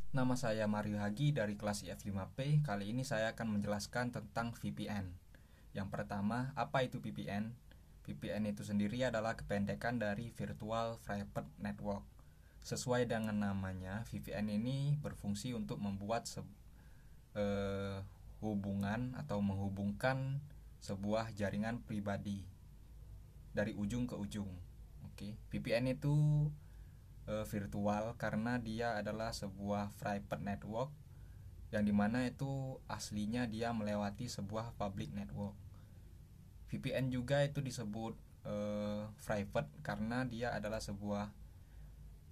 Nama saya Mario Hagi dari kelas IF5P. Kali ini saya akan menjelaskan tentang VPN. Yang pertama, apa itu VPN? VPN itu sendiri adalah kependekan dari Virtual Private Network. Sesuai dengan namanya, VPN ini berfungsi untuk membuat hubungan atau menghubungkan sebuah jaringan pribadi dari ujung ke ujung. Oke, VPN itu virtual karena dia adalah sebuah private network yang dimana itu aslinya dia melewati sebuah public network. VPN juga itu disebut private karena dia adalah sebuah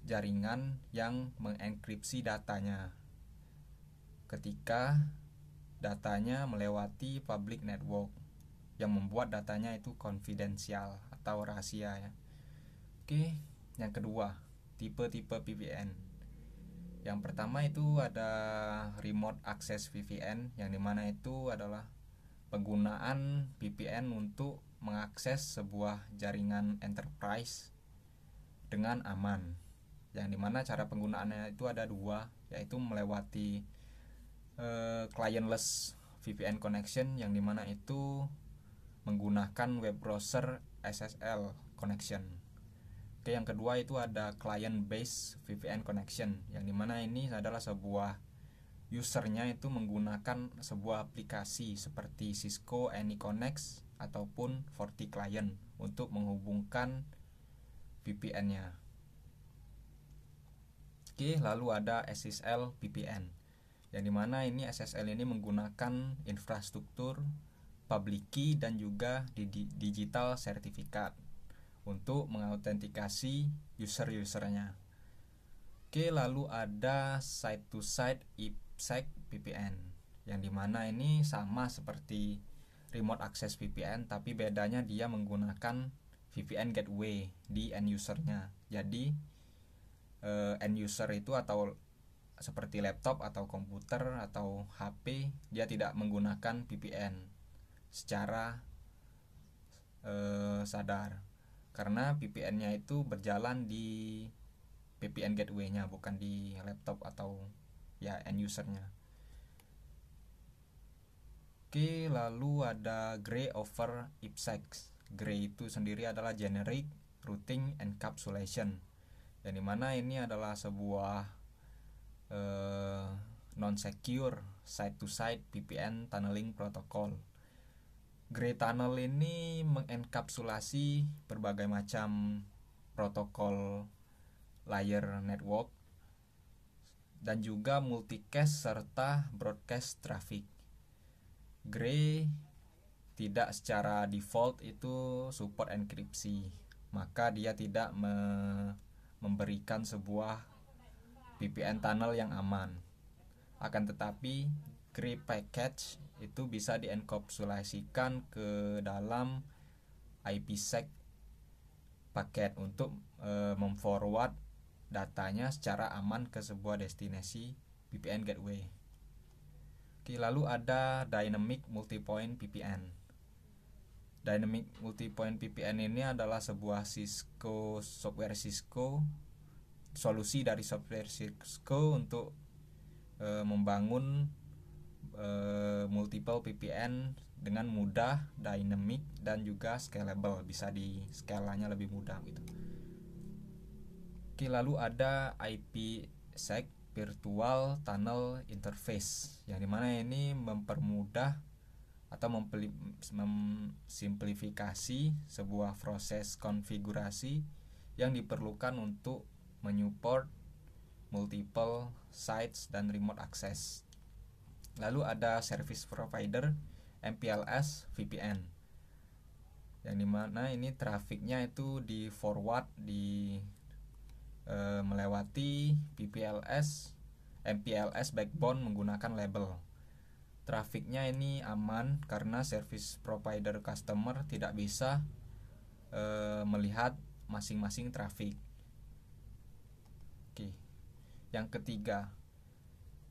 jaringan yang mengenkripsi datanya ketika datanya melewati public network yang membuat datanya itu konfidensial atau rahasia ya. Oke, yang kedua, tipe-tipe VPN. Yang pertama itu ada remote access VPN, yang dimana itu adalah penggunaan VPN untuk mengakses sebuah jaringan enterprise dengan aman. Yang dimana cara penggunaannya itu ada dua, yaitu melewati clientless VPN connection, yang dimana itu menggunakan web browser SSL connection. Oke, yang kedua itu ada client based VPN connection, yang dimana ini adalah sebuah usernya itu menggunakan sebuah aplikasi seperti Cisco AnyConnect ataupun FortiClient untuk menghubungkan VPN-nya. Oke, lalu ada SSL VPN, yang dimana ini SSL ini menggunakan infrastruktur public key dan juga digital sertifikat untuk mengautentikasi user-usernya. Oke, lalu ada site to site IPsec VPN, yang dimana ini sama seperti remote access VPN, tapi bedanya dia menggunakan VPN gateway di end usernya. Jadi end user itu atau seperti laptop atau komputer atau HP, dia tidak menggunakan VPN secara sadar, karena VPN-nya itu berjalan di VPN gateway-nya, bukan di laptop atau ya end user-nya. Oke, lalu ada Gray over IPsec. Gray itu sendiri adalah generic routing encapsulation, yang dimana ini adalah sebuah non-secure site-to-site VPN tunneling protocol. Gray Tunnel ini mengenkapsulasi berbagai macam protokol layer network dan juga multicast serta broadcast traffic. Gray tidak secara default itu support enkripsi, maka dia tidak memberikan sebuah VPN tunnel yang aman. Akan tetapi Gray package itu bisa dienkapsulasikan ke dalam IPsec paket untuk memforward datanya secara aman ke sebuah destinasi VPN gateway. Oke, lalu ada Dynamic Multipoint VPN. Dynamic Multipoint VPN ini adalah sebuah software Cisco, solusi dari software Cisco untuk membangun multiple VPN dengan mudah, dynamic dan juga scalable, bisa di skalanya lebih mudah gitu. Oke, lalu ada IPsec Virtual Tunnel Interface, yang dimana ini mempermudah atau memsimplifikasi sebuah proses konfigurasi yang diperlukan untuk menyupport multiple sites dan remote access. Lalu ada service provider MPLS VPN, yang dimana ini trafiknya itu di forward melewati MPLS backbone menggunakan label. Trafiknya ini aman karena service provider customer tidak bisa melihat masing-masing trafik. Oke. Yang ketiga,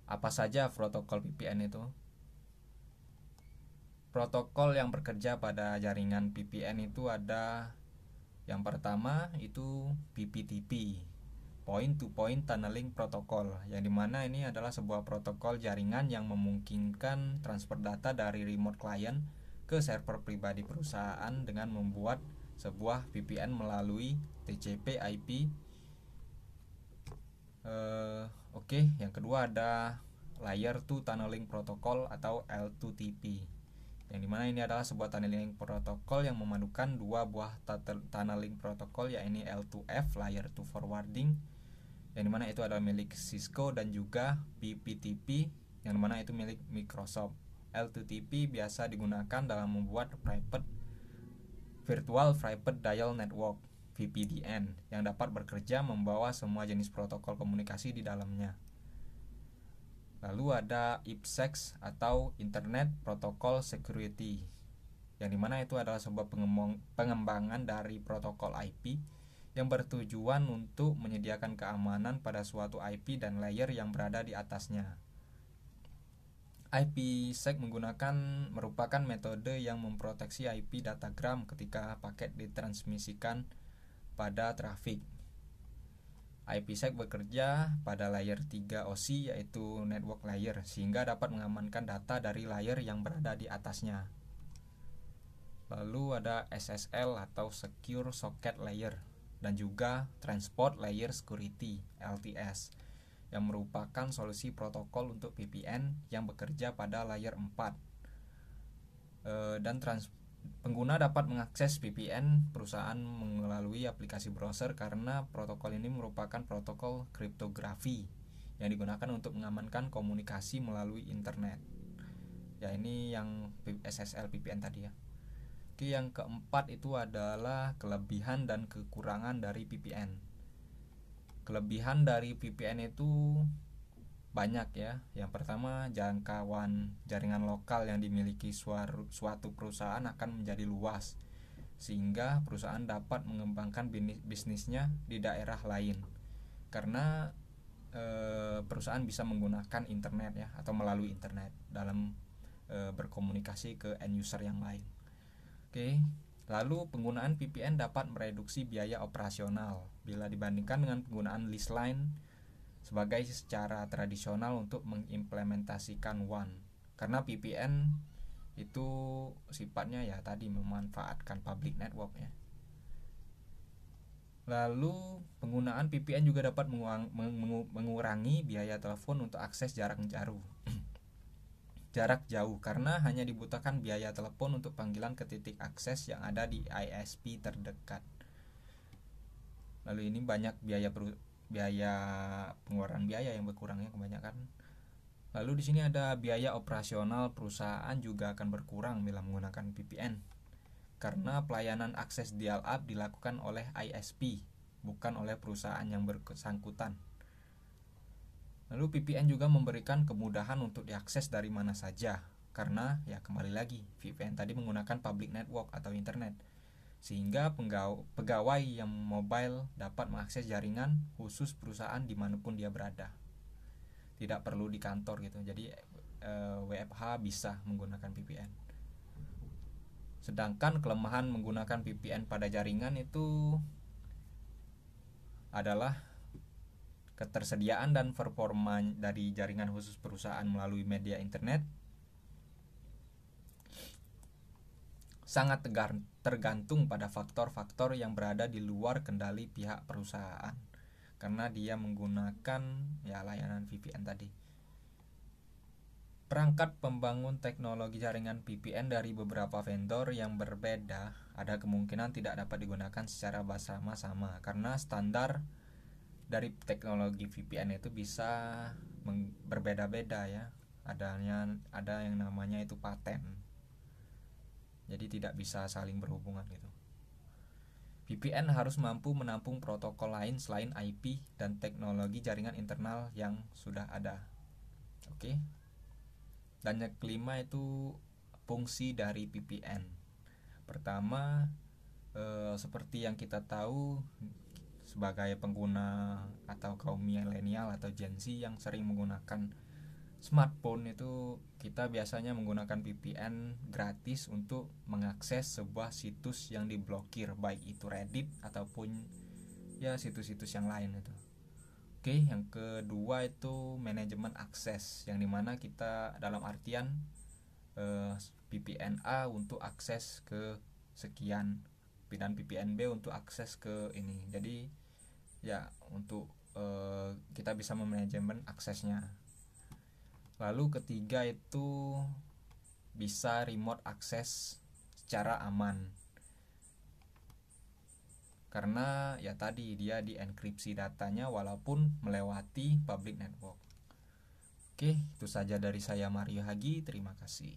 apa saja protokol VPN itu? Protokol yang bekerja pada jaringan VPN itu ada, yang pertama itu BPTP, point to point tunneling protocol, yang dimana ini adalah sebuah protokol jaringan yang memungkinkan transfer data dari remote client ke server pribadi perusahaan dengan membuat sebuah VPN melalui TCP IP. Oke, yang kedua ada Layer 2 Tunneling Protocol atau L2TP, yang dimana ini adalah sebuah tunneling protokol yang memadukan dua buah tunneling protokol, yaitu L2F Layer 2 Forwarding, yang dimana itu adalah milik Cisco, dan juga BPTP yang dimana itu milik Microsoft. L2TP biasa digunakan dalam membuat Virtual Private Dial Network (VPDN) yang dapat bekerja membawa semua jenis protokol komunikasi di dalamnya. Lalu ada IPsec atau Internet Protocol Security, yang dimana itu adalah sebuah pengembangan dari protokol IP yang bertujuan untuk menyediakan keamanan pada suatu IP dan layer yang berada di atasnya. IPsec merupakan metode yang memproteksi IP datagram ketika paket ditransmisikan pada trafik. IPsec bekerja pada layer 3 OSI, yaitu network layer, sehingga dapat mengamankan data dari layer yang berada di atasnya. Lalu ada SSL atau Secure Socket Layer, dan juga Transport Layer Security (LTS), yang merupakan solusi protokol untuk VPN yang bekerja pada layer 4. Pengguna dapat mengakses VPN perusahaan melalui aplikasi browser karena protokol ini merupakan protokol kriptografi yang digunakan untuk mengamankan komunikasi melalui internet. Ya, ini yang SSL VPN tadi ya. Oke, yang keempat itu adalah kelebihan dan kekurangan dari VPN. Kelebihan dari VPN itu banyak ya. Yang pertama, jangkauan jaringan lokal yang dimiliki suatu perusahaan akan menjadi luas, sehingga perusahaan dapat mengembangkan bisnisnya di daerah lain karena perusahaan bisa menggunakan internet ya, atau melalui internet dalam berkomunikasi ke end user yang lain. Oke. Lalu penggunaan VPN dapat mereduksi biaya operasional bila dibandingkan dengan penggunaan lease line sebagai secara tradisional untuk mengimplementasikan WAN, karena VPN itu sifatnya ya tadi memanfaatkan public network ya. Lalu penggunaan VPN juga dapat mengurangi biaya telepon untuk akses jarak jauh karena hanya dibutuhkan biaya telepon untuk panggilan ke titik akses yang ada di ISP terdekat. Lalu ini banyak pengeluaran biaya yang berkurangnya kebanyakan. Lalu di sini ada biaya operasional perusahaan juga akan berkurang bila menggunakan VPN karena pelayanan akses dial-up dilakukan oleh ISP, bukan oleh perusahaan yang bersangkutan. Lalu VPN juga memberikan kemudahan untuk diakses dari mana saja karena ya kembali lagi VPN tadi menggunakan public network atau internet, sehingga pegawai yang mobile dapat mengakses jaringan khusus perusahaan dimanapun dia berada, tidak perlu di kantor gitu. Jadi WFH bisa menggunakan VPN. Sedangkan kelemahan menggunakan VPN pada jaringan itu adalah ketersediaan dan performa dari jaringan khusus perusahaan melalui media internet sangat tergantung pada faktor-faktor yang berada di luar kendali pihak perusahaan karena dia menggunakan ya layanan VPN tadi. Perangkat pembangun teknologi jaringan VPN dari beberapa vendor yang berbeda ada kemungkinan tidak dapat digunakan secara bersama-sama karena standar dari teknologi VPN itu bisa berbeda-beda ya. Ada yang namanya itu paten. Jadi tidak bisa saling berhubungan gitu. VPN harus mampu menampung protokol lain selain IP dan teknologi jaringan internal yang sudah ada. Oke. Dan yang kelima itu fungsi dari VPN. Pertama, seperti yang kita tahu sebagai pengguna atau kaum milenial atau Gen Z yang sering menggunakan smartphone, itu kita biasanya menggunakan VPN gratis untuk mengakses sebuah situs yang diblokir, baik itu Reddit ataupun ya situs-situs yang lain itu. Oke, yang kedua itu manajemen akses, yang dimana kita dalam artian VPN A untuk akses ke sekian dan VPN B untuk akses ke ini. Jadi ya untuk kita bisa memanajemen aksesnya. Lalu ketiga itu bisa remote access secara aman, karena ya tadi dia dienkripsi datanya walaupun melewati public network. Oke, itu saja dari saya Mario Hagi, terima kasih.